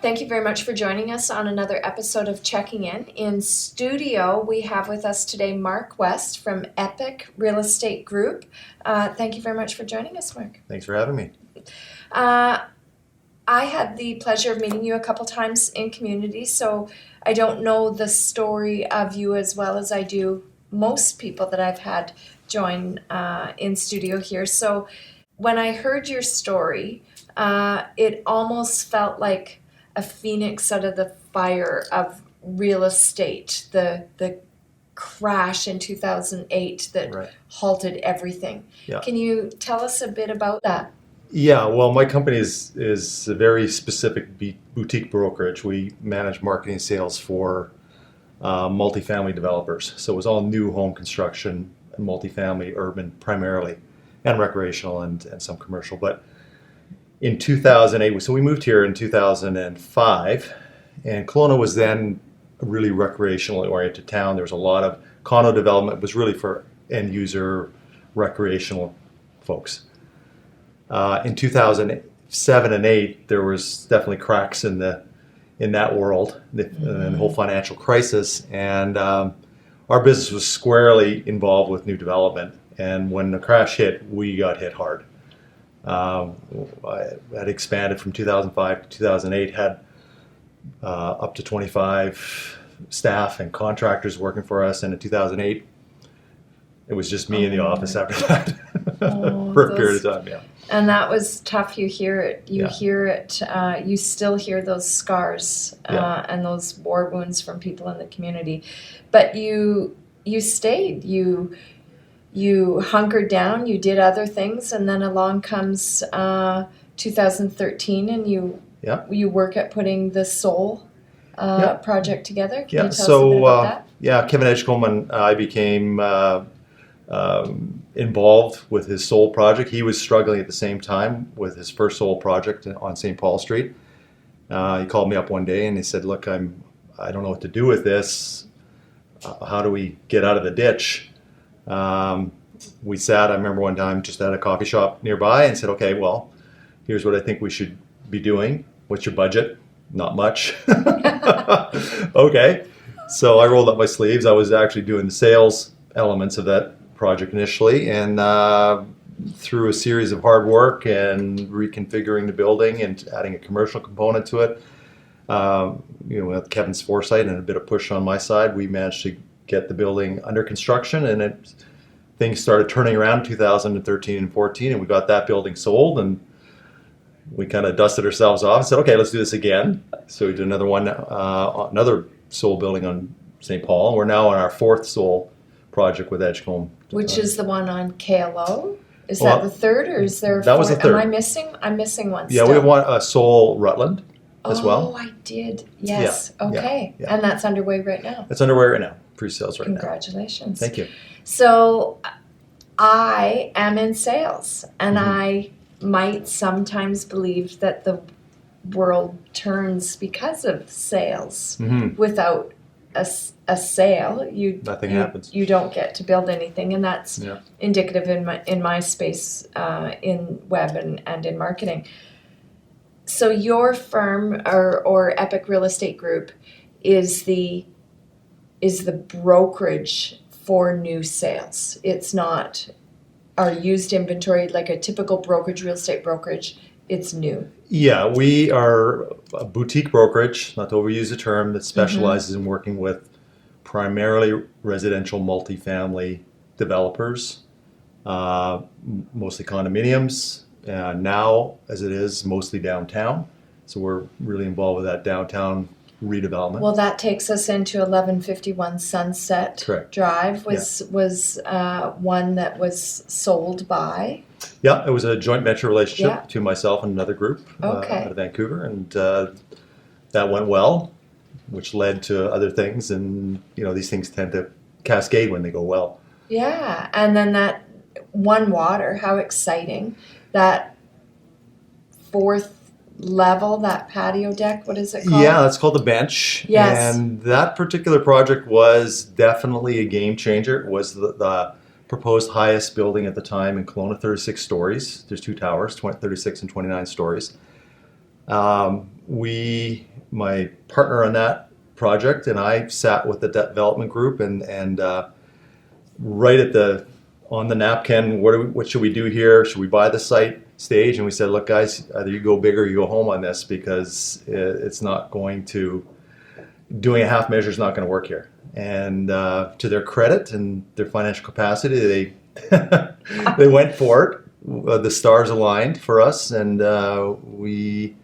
Thank you very much for joining us on another episode of Checking In. In studio, we have with us today Mark West from Epic Real Estate Group. Thank you very much for joining us, Mark. Thanks for having me. I had the pleasure of meeting you a couple times in community, so I don't know the story of you as well as I do most people that I've had join in studio here. So when I heard your story, it almost felt like a phoenix out of the fire of real estate, the crash in 2008 that halted everything. Yeah. Can you tell us a bit about that? Yeah, well, my company is a very specific boutique brokerage. We manage marketing sales for multifamily developers. So it was all new home construction, multifamily, urban primarily, and recreational and some commercial. But in 2008, so we moved here in 2005, and Kelowna was then a really recreationally oriented town. There was a lot of condo development. It was really for end user recreational folks. In 2007 and 8, there was definitely cracks in that world, the whole financial crisis, and our business was squarely involved with new development. And when the crash hit, we got hit hard. I had expanded from 2005 to 2008, had up to 25 staff and contractors working for us, and in 2008, it was just me in the office after that for a period of time. Yeah. And that was tough. You hear it. You hear it. You still hear those scars and those war wounds from people in the community. But you stayed. You hunkered down. You did other things, and then along comes 2013, and you work at putting the Soul project together. Can you tell us a bit about that? Yeah, Kevin Edgecombe and I became involved with his Soul project. He was struggling at the same time with his first Soul project on St. Paul Street. He called me up one day and he said, "Look, I don't know what to do with this. How do we get out of the ditch?" We sat, I remember one time, just at a coffee shop nearby and said, "Okay, well, here's what I think we should be doing. What's your budget?" "Not much." Okay. So I rolled up my sleeves. I was actually doing the sales elements of that project initially, and through a series of hard work and reconfiguring the building and adding a commercial component to it, with Kevin's foresight and a bit of push on my side, we managed to get the building under construction, and things started turning around in 2013 and 14, and we got that building sold, and we kind of dusted ourselves off and said, "Okay, let's do this again." So we did another one, another Soul building on St. Paul, and we're now on our fourth Soul project with Edgecombe. Which is the one on KLO? Is that the third, or is there that was the third. Am I missing? I'm missing one. Yeah, we have one, Soul Rutland as well. Oh, I did. Yes. Yeah, okay. Yeah. And that's underway right now. It's underway right now. Pre-sales right now. Congratulations. Thank you. So I am in sales, and I might sometimes believe that the world turns because of sales. Without a sale, nothing happens. You don't get to build anything, and that's indicative in my space in web and in marketing. So your firm or Epic Real Estate Group is the brokerage for new sales. It's not our used inventory like a typical brokerage, real estate brokerage. It's new. Yeah, we are a boutique brokerage, not to overuse the term, that specializes in working with primarily residential multifamily developers, mostly condominiums, now as it is mostly downtown. So we're really involved with that downtown redevelopment. Well, that takes us into 1151 Sunset Drive was one that was sold by? Yeah, it was a joint venture relationship between myself and another group out of Vancouver, and that went well, which led to other things, and these things tend to cascade when they go well. Yeah, and then that One Water, how exciting. That fourth level, that patio deck, what is it called? Yeah, that's called the Bench. Yes. And that particular project was definitely a game changer. It was the proposed highest building at the time in Kelowna, 36 stories. There's two towers, 36 and 29 stories. My partner on that project and I sat with the development group and right at on the napkin, what should we do here? Should we buy the site stage? And we said, look, guys, either you go big or you go home on this because it's not going to, doing a half measure is not going to work here. And to their credit and their financial capacity, they they went for it. The stars aligned for us, and we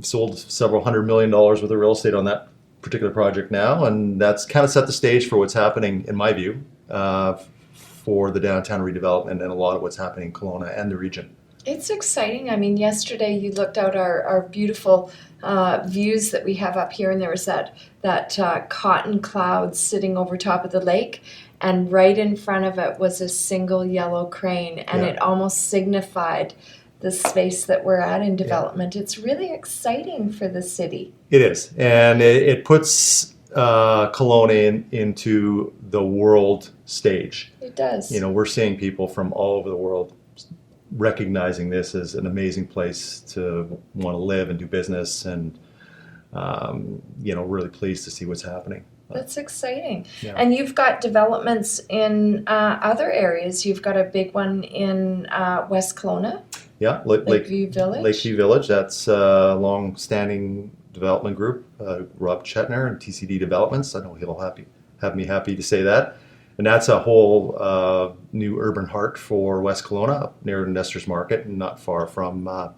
sold several $100 million worth of real estate on that particular project now, and that's kind of set the stage for what's happening, in my view, for the downtown redevelopment and a lot of what's happening in Kelowna and the region. It's exciting. I mean, yesterday you looked out our beautiful views that we have up here, and there was that cotton cloud sitting over top of the lake, and right in front of it was a single yellow crane, and Yeah. it almost signified the space that we're at in development. It's really exciting for the city. It is, and it puts Kelowna into the world stage. It does. You know, we're seeing people from all over the world recognizing this as an amazing place to want to live and do business, and really pleased to see what's happening. That's exciting. Yeah. And you've got developments in other areas. You've got a big one in West Kelowna, Yeah, Lakeview Village. Lakeview Village. That's a long-standing development group, Rob Chetner and TCD Developments. I know he'll have me happy to say that. And that's a whole new urban heart for West Kelowna, up near Investors Market, and not far from Mount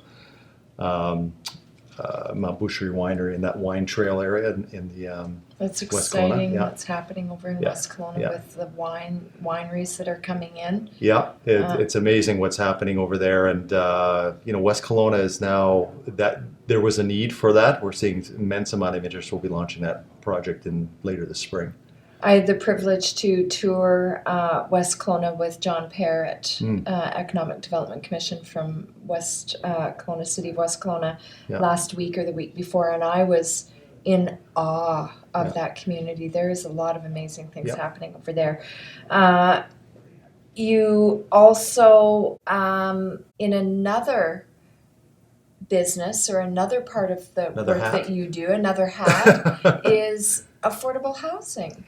Boucherie Winery in that wine trail area in the That's West Kelowna, exciting. yeah. What's happening over in Yeah, West Kelowna yeah. with the wineries that are coming in. Yeah, it's amazing what's happening over there, and West Kelowna is now that there was a need for that. We're seeing immense amount of interest. We'll be launching that project later this spring. I had the privilege to tour West Kelowna with John Pear at Economic Development Commission from West Kelowna City of West Kelowna Yeah. last week or the week before, and I was in awe of Yeah. that community. There is a lot of amazing things Yeah. happening over there. You also, in another business or another part of the Another work hat. that you do, another hat, is affordable housing.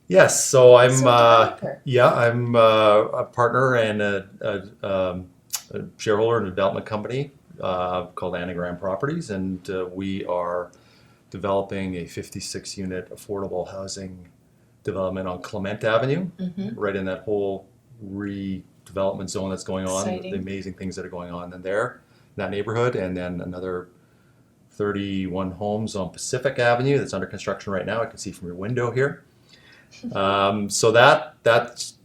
Yes, so I'm So developer. I'm a partner and a shareholder in a development company called Anagram Properties, and we are developing a 56-unit affordable housing development on Clement Avenue, right in that whole redevelopment zone that's going on. Exciting. The amazing things that are going on in that neighborhood, and then another 31 homes on Pacific Avenue that's under construction right now. I can see from your window here. So that's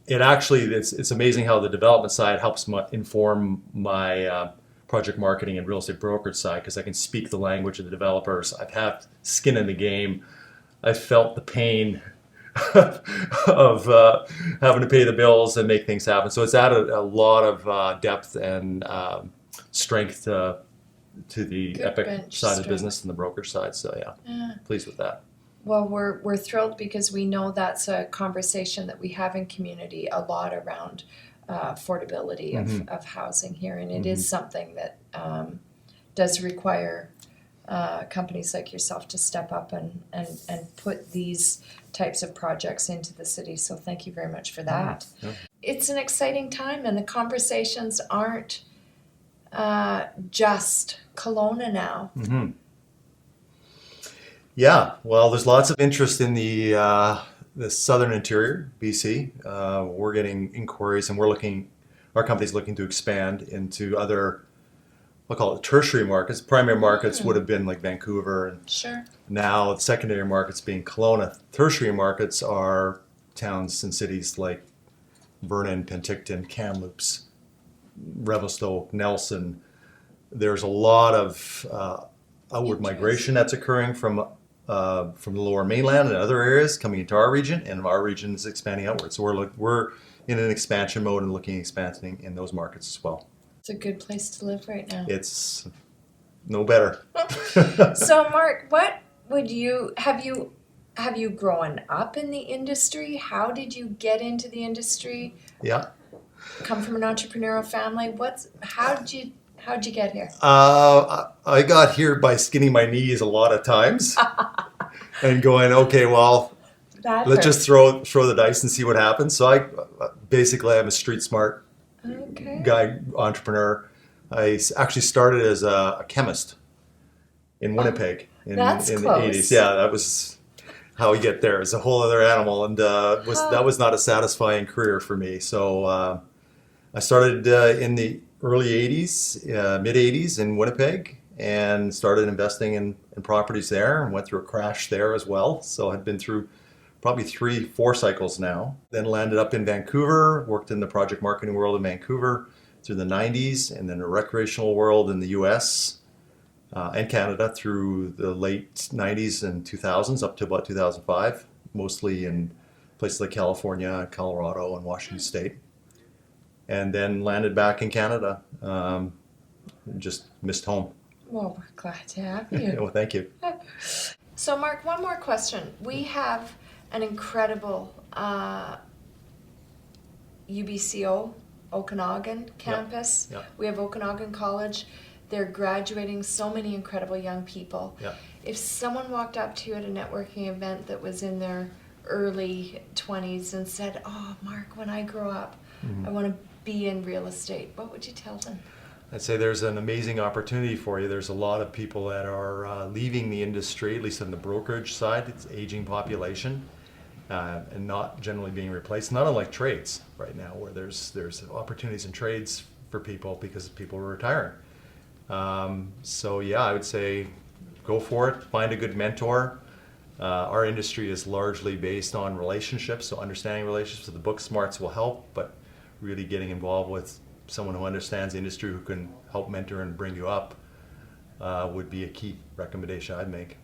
it. Actually, it's amazing how the development side helps inform my project marketing and real estate brokerage side, because I can speak the language of the developers. I've had skin in the game. I've felt the pain of having to pay the bills and make things happen. So it's added a lot of depth and strength to the Good Epic bench side of strength. business and the brokerage side. So yeah, pleased with that. Well, we're thrilled because we know that's a conversation that we have in community a lot around affordability of housing here, and it is something that does require companies like yourself to step up and put these types of projects into the city. So thank you very much for that. Yeah. It's an exciting time, and the conversations aren't just Kelowna now. Mm-hmm. Yeah, well, there's lots of interest in the southern interior, BC. We're getting inquiries, and our company's looking to expand into other, I'll call it tertiary markets. Primary markets would have been like Vancouver, and Sure. now the secondary markets being Kelowna. Tertiary markets are towns and cities like Vernon, Penticton, Kamloops, Revelstoke, Nelson. There's a lot of outward migration that's occurring from the Lower Mainland and other areas coming into our region, and our region is expanding outward. So we're in an expansion mode and looking at expanding in those markets as well. It's a good place to live right now. It's no better. So, Mark, what would you have you grown up in the industry? How did you get into the industry? Yeah. Come from an entrepreneurial family? How How'd you get here? I got here by skinning my knees a lot of times and going, okay, well, That let's hurts. just throw the dice and see what happens. So I'm a street smart Okay. guy, entrepreneur. Actually started as a chemist in Winnipeg That's in the close. 80s. Yeah, that was how we get there. It's a whole other animal, and that was not a satisfying career for me. So I started in the early 80s, mid 80s in Winnipeg, and started investing in properties there, and went through a crash there as well. So I'd been through probably 3, 4 cycles now. Then landed up in Vancouver, worked in the project marketing world in Vancouver through the 90s, and then the recreational world in the US and Canada through the late 90s and 2000s up to about 2005, mostly in places like California, Colorado, and Washington State. And then landed back in Canada. Just missed home. Well, we're glad to have you. Well, thank you. So, Mark, one more question. We have an incredible UBCO Okanagan campus. Yeah. We have Okanagan College. They're graduating so many incredible young people. Yeah. If someone walked up to you at a networking event that was in their early 20s and said, "Oh, Mark, when I grow up, I want to be in real estate," what would you tell them? I'd say there's an amazing opportunity for you. There's a lot of people that are leaving the industry, at least on the brokerage side. It's aging population and not generally being replaced. Not unlike trades right now, where there's opportunities in trades for people because people are retiring. So yeah, I would say go for it. Find a good mentor. Our industry is largely based on relationships, so understanding relationships. So the book smarts will help, but really getting involved with someone who understands the industry, who can help mentor and bring you up, would be a key recommendation I'd make.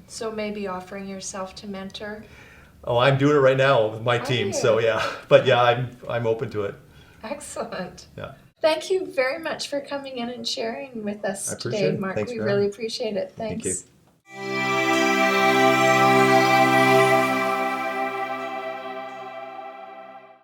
So maybe offering yourself to mentor. Oh, I'm doing it right now with my team, you? so yeah. But yeah, I'm open to it. Excellent. Yeah. Thank you very much for coming in and sharing with us I appreciate today, it. Mark. Thanks We for really having me. appreciate it. Thank you. Thanks.